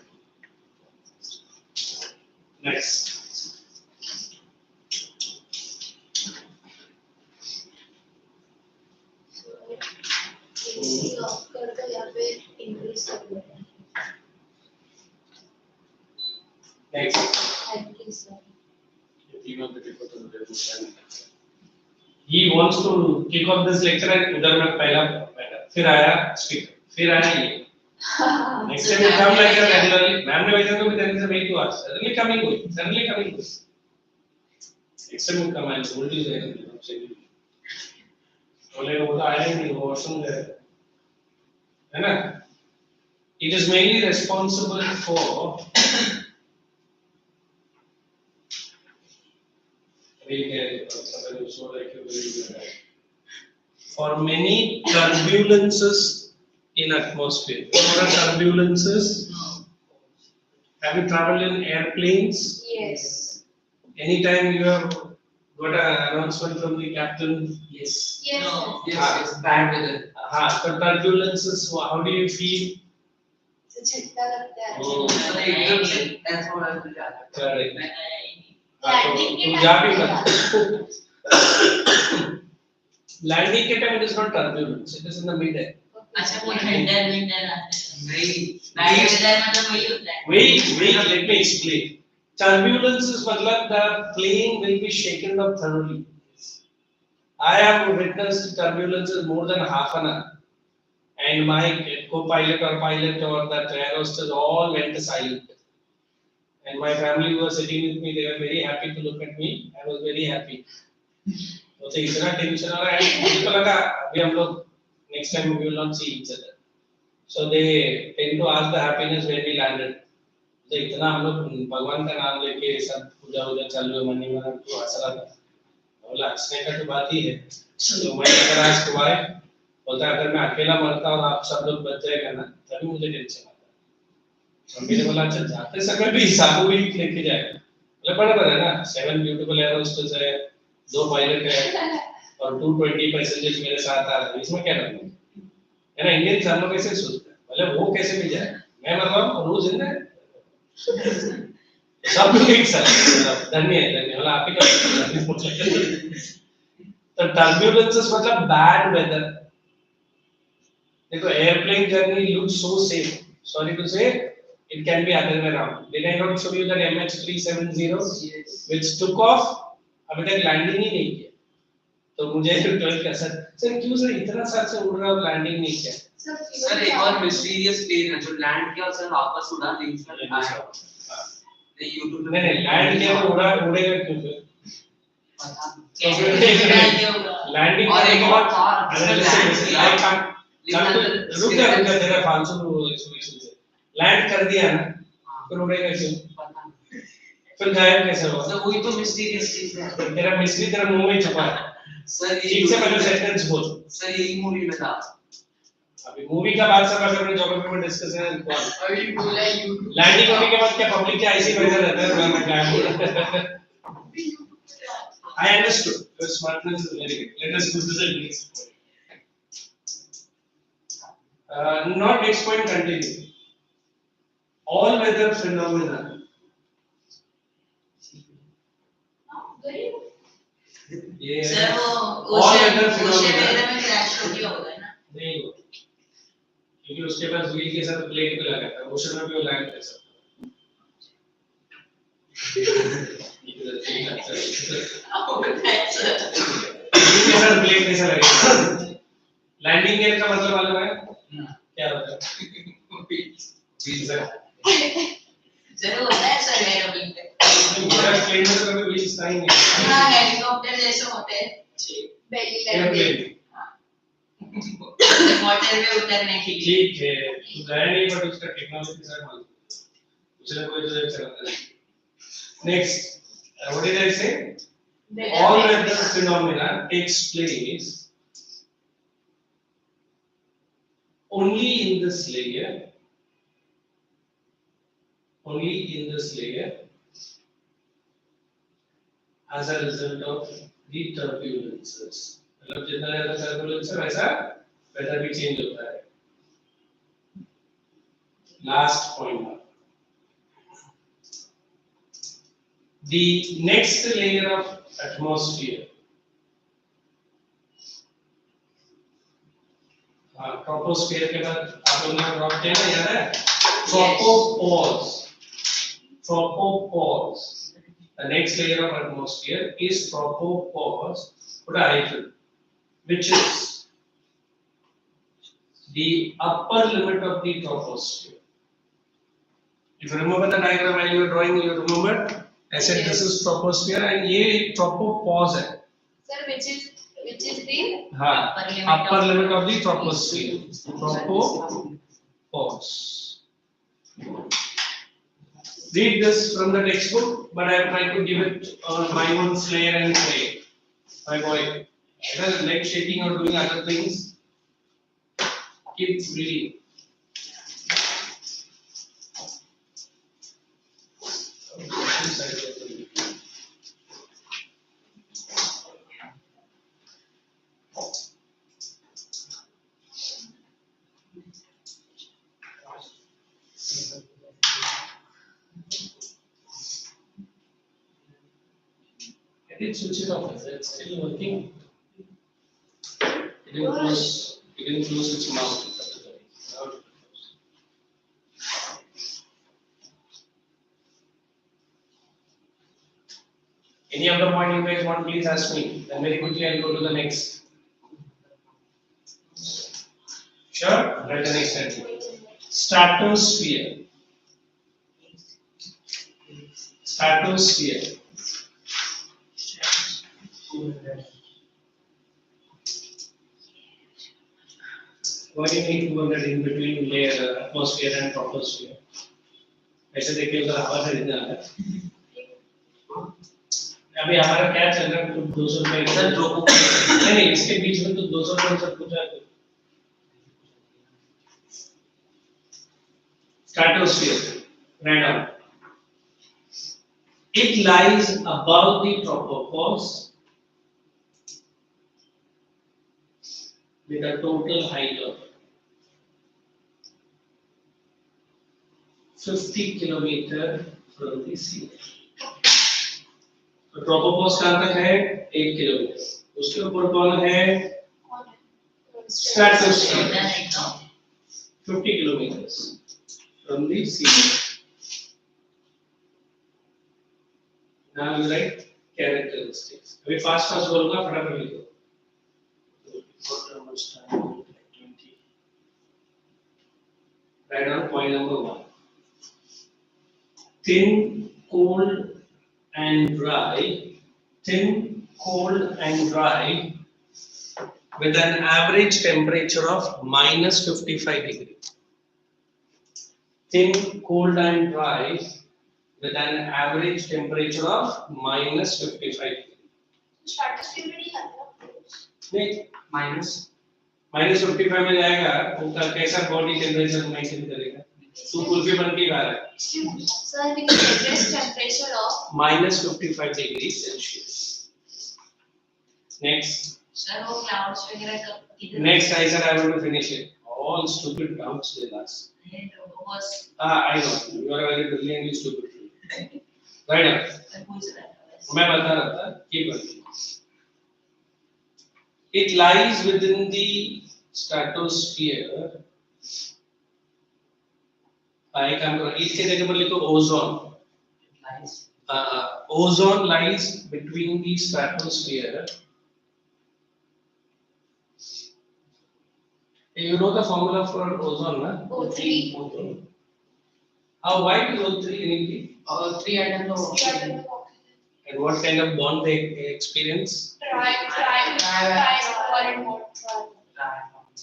Next. AC of कर दो या फिर इंक्रीज कर दो. Next. इंक्रीज कर. He wants to kick off this lecture and उधर में पहला बैठा, फिर आया स्पीकर, फिर आया ये. Next time you come like that regularly. Ma'am ने भेजा तो भी there is a way to ask. Suddenly coming. Next time you come and hold you there. बोले वो तो आया नहीं, वो वॉशरूम गए, है ना? It is mainly responsible for many turbulences in atmosphere. What are turbulences? Have you traveled in airplanes? Yes. Anytime you have got an announcement from the captain. Yes. Yes, No. sir. Yes. Bad weather. So turbulences, how do you feel? तो झटका लगता है Oh. So एकदम से ऐसा हो रहा है मुझे आता Correct. है. लैंडिंग के तुम टाइम जा भी पे मत. Landing के time it is not turbulence, it is in the mid-air. अच्छा वो ठंडर विंटर आते हैं. नहीं. बैड वेदर मतलब वही होता है. Wait, let me explain. Turbulence is मतलब the plane will be shaken up thoroughly. I have witnessed turbulences more than half an hour, and my co-pilot or pilot or that air hostess all went silent. And my family who was sitting with me, they were very happy to look at me. I was very happy. मुझे इतना tension हो रहा है, मुझे तो लगा अभी हम लोग next time we will not see each other. So they tend to ask the happiness when we landed. तो इतना हम लोग भगवान का नाम लेके सब पूजा वूजा चालू है मनी में तो हंस रहा था. बोला हंसने का तो बात ही है. तो मैं अगर आज कुमार बोलता अगर मैं अकेला मरता और आप सब लोग बच जाएगा ना तभी मुझे टेंशन आता. तो मैंने बोला अच्छा जाते समय भी साबू भी लेके जाएगा. बोले बराबर है ना 7 ब्यूटीफुल एयर होस्टेस है 2 पायलट है और 220 पैसेंजर्स मेरे साथ आ रहे हैं इसमें क्या करना है ना. इंडियन हम लोग कैसे सोचते हैं बोले वो कैसे भी जाए मैं मर रहा हूँ रोज जिंदा है सब लोग एक साथ धन्य वाला आप ही का. तो टर्ब्यूलेंसेस मतलब बैड वेदर. देखो airplane journey looks so safe. Sorry to say it can be other way around. Did I not show you that MH370 Yes. which took off अभी तक लैंडिंग ही नहीं किया. तो मुझे 12 का सर क्यों सर इतना साल से उड़ रहा हूँ लैंडिंग नहीं किया. सर एक और मिस्टीरियस प्लेन है जो लैंड किया और सर वापस उड़ा नहीं सर आया. ये YouTube नहीं लैंड किया तो उड़ेगा क्यों फिर. लैंडिंग और एक और था सर लैंड किया रुक जा तेरा फालतू एक्सप्लेनेशन से. लैंड कर दिया ना फिर उड़ेगा क्यों फिर गायब कैसे हुआ. सर वही तो मिस्टीरियस चीज है. तेरा मिस्ट्री तेरा मुंह में छुपा है. सर ठीक से पहले सेंटेंस बोल. सर यही मूवी में था. अभी मूवी का बात सब अगर मैं ज्योग्राफी में डिस्कस है अभी बोला YouTube लैंडिंग होने के बाद क्या पब्लिक क्या ऐसे बैठा रहता है थोड़ा मैं गायब हो रहा है. I understood. Your smartness is very good. Let us go to the next point. Not next point, continue. All weather phenomena. ये सर वो all weather ओशन phenomena में क्रैश हो गया होगा ना. नहीं हो क्योंकि उसके पास व्हील के साथ प्लेट पे लगा था. ओशन में भी वो लैंड कर सकता है. प्लेट कैसा लगेगा. लैंडिंग गियर का मतलब मालूम है क्या होता है. सर होता है सर एरोप्लेन पे. मेरा प्लेन में तो कभी व्हील्स नहीं है. हाँ हेलीकॉप्टर जैसे होते हैं. बेली लैंडिंग एयरप्लेन वाटर में उतरने के लिए. ठीक है तू गया नहीं बट उसका टेक्नोलॉजी के साथ मालूम उसने कोई तो चलाता है. Next what did I say? All weather phenomena takes place only in this layer as a result of the turbulences. मतलब जितना ज्यादा turbulence है वैसा weather भी change होता है. Last point. The next layer of atmosphere. Troposphere के बाद आप लोगों ने ड्रॉप किया ना याद है. Tropopause. The next layer of atmosphere is tropopause. Put a hyphen, which is the upper limit of the troposphere. If you remember the diagram while you were drawing, you remember I said this is troposphere and ये tropopause है. Sir, which is the हाँ, upper limit of the troposphere. Tropopause. Read this from the textbook, but I have tried to give it my own flair and play. My boy, whether leg shaking or doing other things, keep reading. I did switch it off. Is it still working? It didn't close its mouth. Now it closed. Any other point you guys want, please ask me. Then very quickly I'll go to the next. Sure? Write the next sentence. Stratosphere. Stratosphere. Why do you need 200 in between layer atmosphere and troposphere? ऐसे देखिए उधर हवा खरीदना है। अभी हमारा क्या चल रहा है? तो 200 रुपए सर ट्रोपोस्फियर नहीं इसके बीच में तो 200 रुपए सब कुछ है। Stratosphere. Right down. It lies above the tropopause with a total height of 50 kilometer from the sea. तो ट्रोपोपॉज कहाँ तक है? 1 किलोमीटर। उसके ऊपर कौन है? Stratosphere 50 kilometers from the sea. Now you write characteristics. अभी फास्ट फास्ट बोलूँगा, फटाफट लिखो। Write down point number 1. Thin, cold, and dry. Thin, cold, and dry with an average temperature of minus 55 degrees. Thin, cold, and dry with an average temperature of minus 55 degrees. Stratosphere में नहीं आता। नहीं, minus minus 55 में जाएगा, उनका कैसा body temperature maintain करेगा? तो कुल्फी बन के खा रहा है। Sir, we can address temperature of minus 55 degrees Celsius. Next. Sir वो क्लाउड्स वगैरह का किधर Next, I said I want to finish it. All stupid clouds they last. है troposphere I know. You are very brilliantly stupid. Right up. मैं पूछ रहा था मैं बता रहा था. Keep going. It lies within the stratosphere. I can go. इसके जगह पर लिखो ozone. Nice Ozone lies between the stratosphere. You know the formula for ozone, na? O3. How wide is O3 in India? 3 atoms of oxygen. And what kind of bond they experience?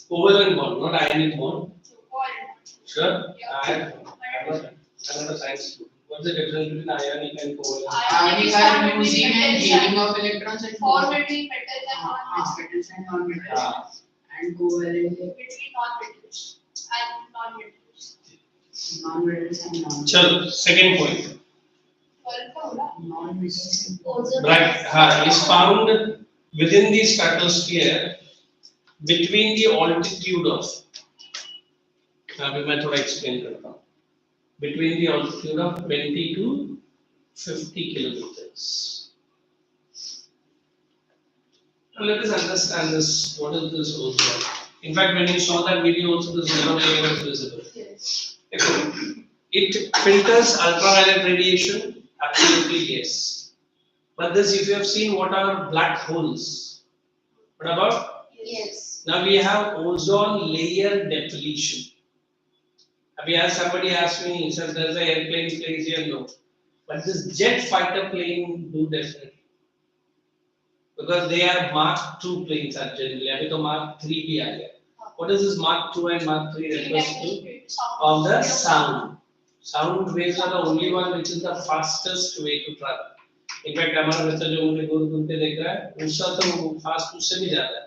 Covalent bond, not ionic bond. Sure? I'm not a science student. What's the difference between ionic and covalent? Ionic are losing and gaining of electrons and For between metals and non-metals. metals and non-metals. And covalent Between non-metals and non-metals. non-metals and non-metals. Chalo, second point. Non-metals and Ozone. Right, is found within the stratosphere between the altitude of. अभी मैं थोड़ा explain करता हूँ. Between the altitude of 20 to 50 kilometers. Now let us understand this. What is this ozone? In fact, when you saw that video, also the zero layer was visible. Yes. It filters ultraviolet radiation. Absolutely yes. But this, if you have seen, what are black holes? What about? Yes. Now we have ozone layer depletion. Abhi as somebody asked me, sir, does the airplane plays here? No. But this jet fighter plane do definitely. Because they are Mark II planes are generally. Abhi to Mark III bhi aa gaya. What is this Mark II and Mark III refers to? Of the sound. Sound waves are the only one which is the fastest way to travel. In fact, हमारा बच्चा जो उन्हें गोल घूमते देख रहा है, उसका तो फास्ट उससे भी ज्यादा है.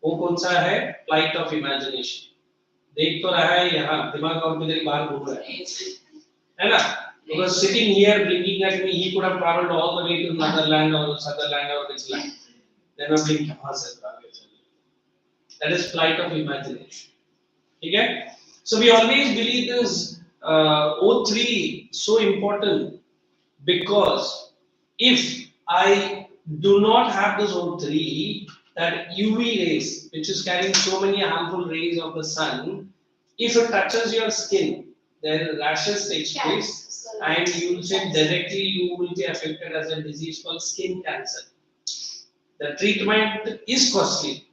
वो कौन सा है? Flight of imagination. देख तो रहा है यहाँ, दिमाग और किधर बाहर घूम रहा है ना? Because sitting here blinking at me, he could have traveled all the way to Netherlands or Sutherland or which land. Then I'm blinking. That is flight of imagination. Okay? So we always believe this O3 so important because if I do not have the zone 3, that UV rays, which is carrying so many harmful rays of the sun, if it touches your skin, then rashes takes place, and you will say directly you will be affected as a disease called skin cancer. The treatment is costly,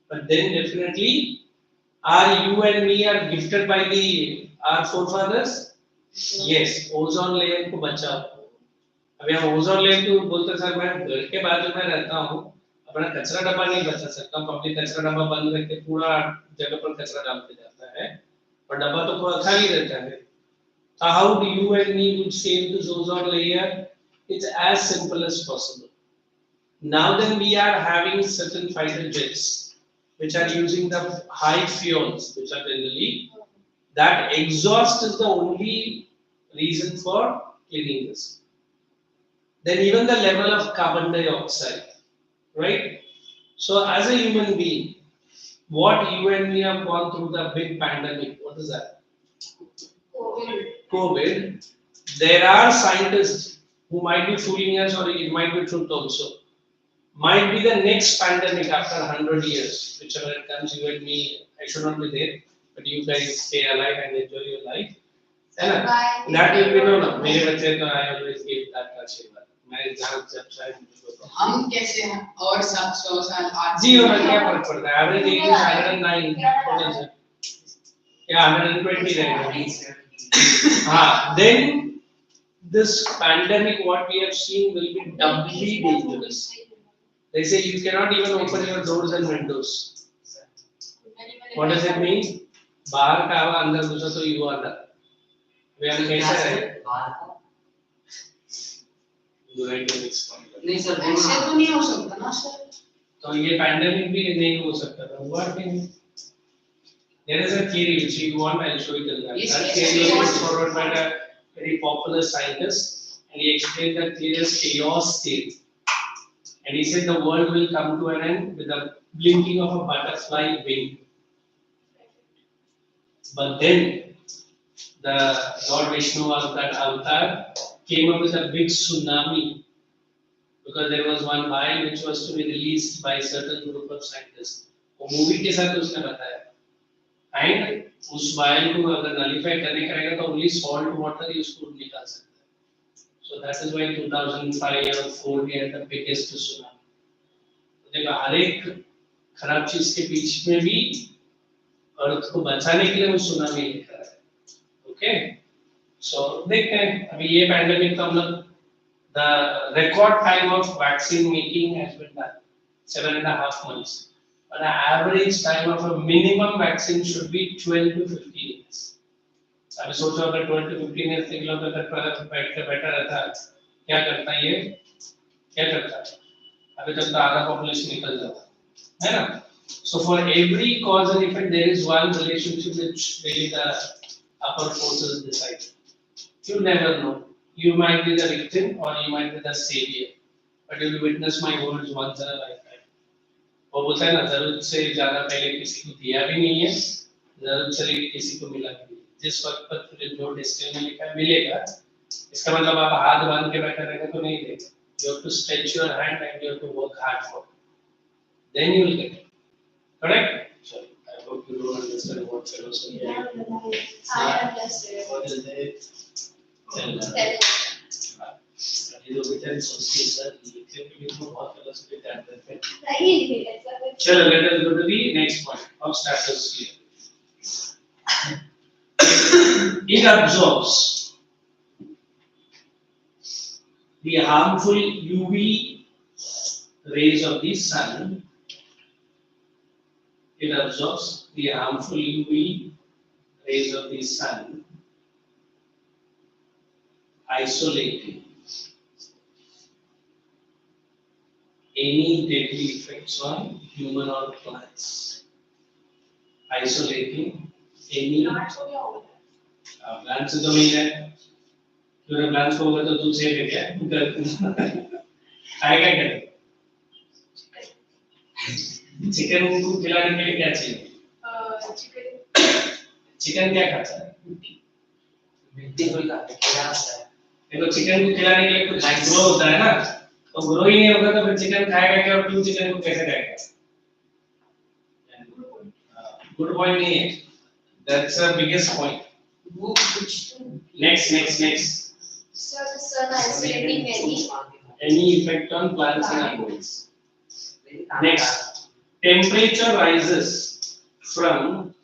but then definitely, are you and me are gifted by our forefathers? Yes, ozone layer को बचाओ. अभी हम ozone layer को बोलते sir मैं घर के बाजू में रहता हूँ अपना कचरा डब्बा नहीं बचा सकता पब्लिक कचरा डब्बा बंद करके पूरा जगह पर कचरा डालते जाता है और डब्बा तो पूरा खाली रहता है so how do you and me would save this ozone layer? It's as simple as possible. Now then we are having certain fighter jets which are using the high fuels which are generally that exhaust is the only reason for cleaning this. Then even the level of carbon dioxide, right? So as a human being, what you and me have gone through the big pandemic, what is that? COVID. There are scientists who might be fooling us or it might be truth also. Might be the next pandemic after 100 years, whichever it comes, you and me, I should not be there, but you guys stay alive and enjoy your life. That will be no. मेरे बच्चे तो I always give that आशीर्वाद. मैं जहाँ जब शायद हम कैसे हैं और 700 साल आज जी होना क्या फर्क पड़ता है एवरेज एज इज 109 टोटल से क्या 120 रहेगा हाँ then this pandemic what we have seen will be doubly dangerous. They say you cannot even open your doors and windows. What does it mean? बाहर का हवा अंदर घुसा तो you are the वे हम कैसे रहे नहीं सर ऐसे तो नहीं हो सकता ना सर तो ये पैंडेमिक भी नहीं हो सकता था हुआ कि नहीं there is a theory which you want I'll show you that that theory was forwarded by a very popular scientist and he explained that theory as chaos theory and he said the world will come to an end with the blinking of a butterfly wing but then the Lord Vishnu of that avatar came up with a big tsunami because there was one vial which was to be released by a certain group of scientists. वो movie के साथ उसने बताया and उस vial को अगर nullify करने करेगा तो only salt water ही उसको निकाल सकता है. So that is why 2005 or 4 we had the biggest tsunami. देखो हर एक खराब चीज के बीच में भी अर्थ को बचाने के लिए वो tsunami लेकर आया. Okay? So देखते हैं अभी ये पैंडेमिक का हम लोग the record time of vaccine making has been done 7.5 months but the average time of a minimum vaccine should be 12 to 15 years अभी सोचो अगर 12 to 15 years तक लोग अगर बैठ के बैठा रहता क्या करता है ये क्या करता है अभी तक तो आधा पॉपुलेशन निकल जाता है ना so for every cause and effect there is one relationship which really the upper forces decide you never know. You might be the victim or you might be the savior, but you will witness my words once in a lifetime. वो बोलता है ना जरूरत से ज़्यादा पहले किसी को दिया भी नहीं है, जरूरत से किसी को मिला भी नहीं. जिस वक्त पर तुझे जो डेस्टिनी में लिखा मिलेगा, इसका मतलब आप हाथ बांध के बैठे रहेंगे तो नहीं देगा. You have to stretch your hand and you have to work hard for it. Then you will get it. Correct? Sorry, I hope you don't understand what philosophy is. I understand. What is it? Tell ये जो बेटा सोचती है sir लिखने के लिए तो बहुत फिलॉसफी जानते हैं नहीं लिखे चलो let us go to the next point of stratosphere. It absorbs the harmful UV rays of the sun. It absorbs the harmful UV rays of the sun, isolating any deadly effects on human or plants. Isolating any plants तो नहीं है क्योंकि plants को अगर तो दूध से ले क्या खाएगा क्या चिकन को खिलाने के लिए क्या चाहिए चिकन क्या खाता है मिट्टी को खाते क्या आता है देखो चिकन को खिलाने के लिए कुछ ग्रो होता है ना तो ग्रो ही नहीं होगा तो फिर चिकन खाएगा क्या और क्यों चिकन को कैसे खाएगा? गुड पॉइंट नहीं है, that's a biggest point. Next. Sir, the sun isolating Any effect on plants and animals? Next, temperature rises from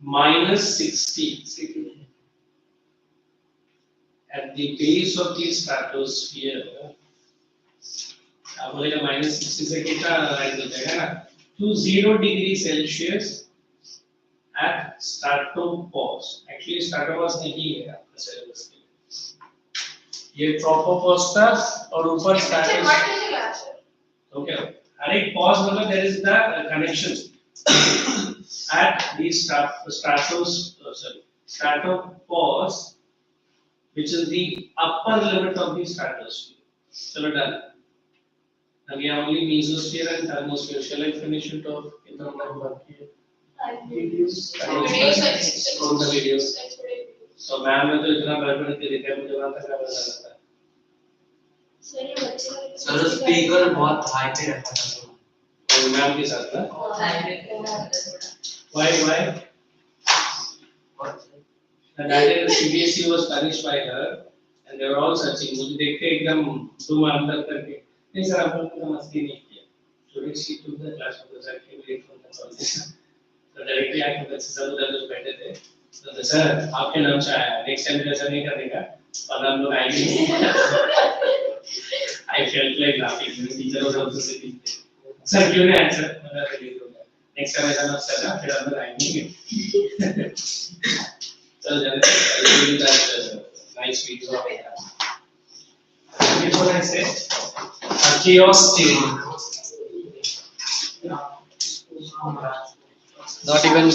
-60 at the base of the stratosphere. आप बोलेगा -60 से कितना राइज हो जाएगा ना, to 0°C at stratopause. Actually stratopause नहीं है आपका सिलेबस में. ये tropopause था और ऊपर stratos. Okay. हर एक pause मतलब there is the connection at the stratopause, which is the upper limit of the stratosphere. चलो done. Now we have only mesosphere and thermosphere. Shall I finish it off? कितना time बाकी है? कौन सा video? तो ma'am ने तो इतना बड़ा के दिखाया, मुझे वहाँ तक पता चला था. सर स्पीकर बहुत हाई पे रखा था. और मैम के साथ ना? Why? That is CBSE was punished by her, and they were all searching. मुझे देख के एकदम दो अंदर करके. नहीं सर आपने तो मस्ती नहीं किया. Today she took the class because I came late from the college. So directly I could see सब उधर बैठे थे. तो सर आपके नाम से आया. Next time ऐसा नहीं करेगा. और हम लोग आएंगे. I felt like laughing. The teacher was also sitting there. Sir, क्यों नहीं answer? मैंने ready हो गया. Next time ऐसा मत करना. फिर हम लोग आएंगे. चल जाने. I will do that nice video of that. Before I say, chaos theory. Not even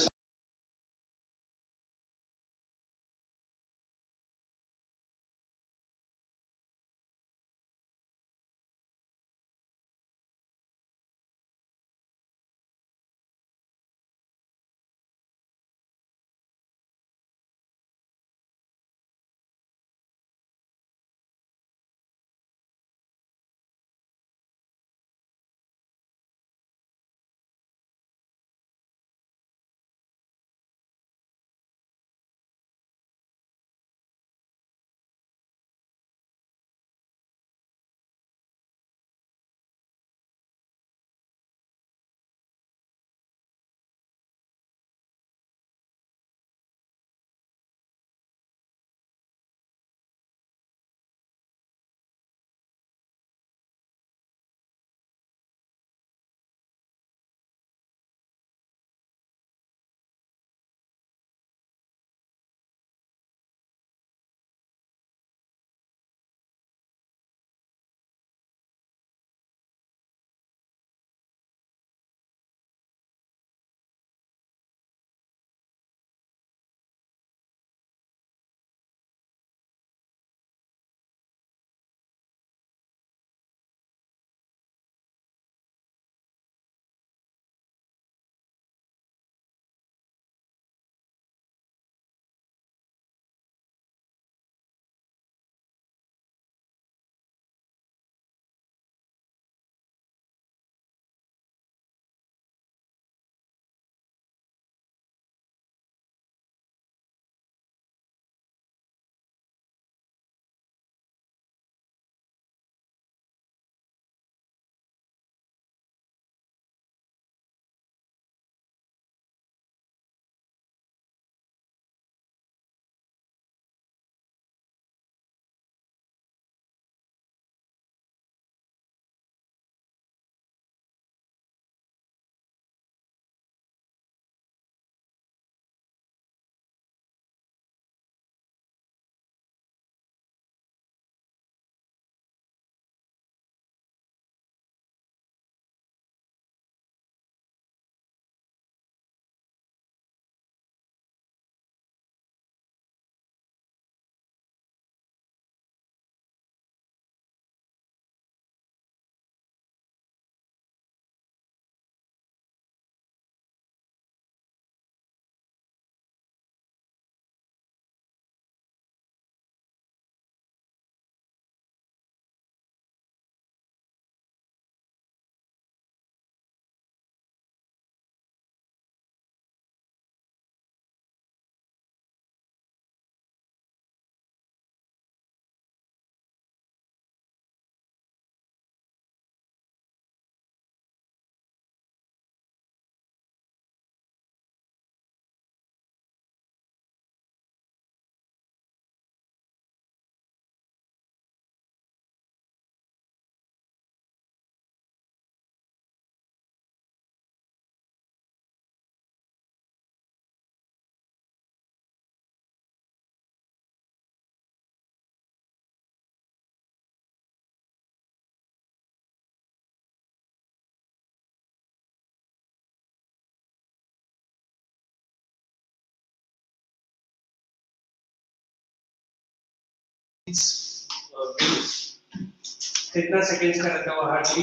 कितना सेकंड्स का रहता है वो हार्डली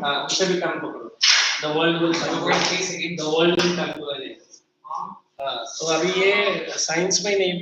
हाँ उससे भी कम पकड़ो the world will 1.3 second the world will come to an end हाँ तो अभी ये साइंस में नहीं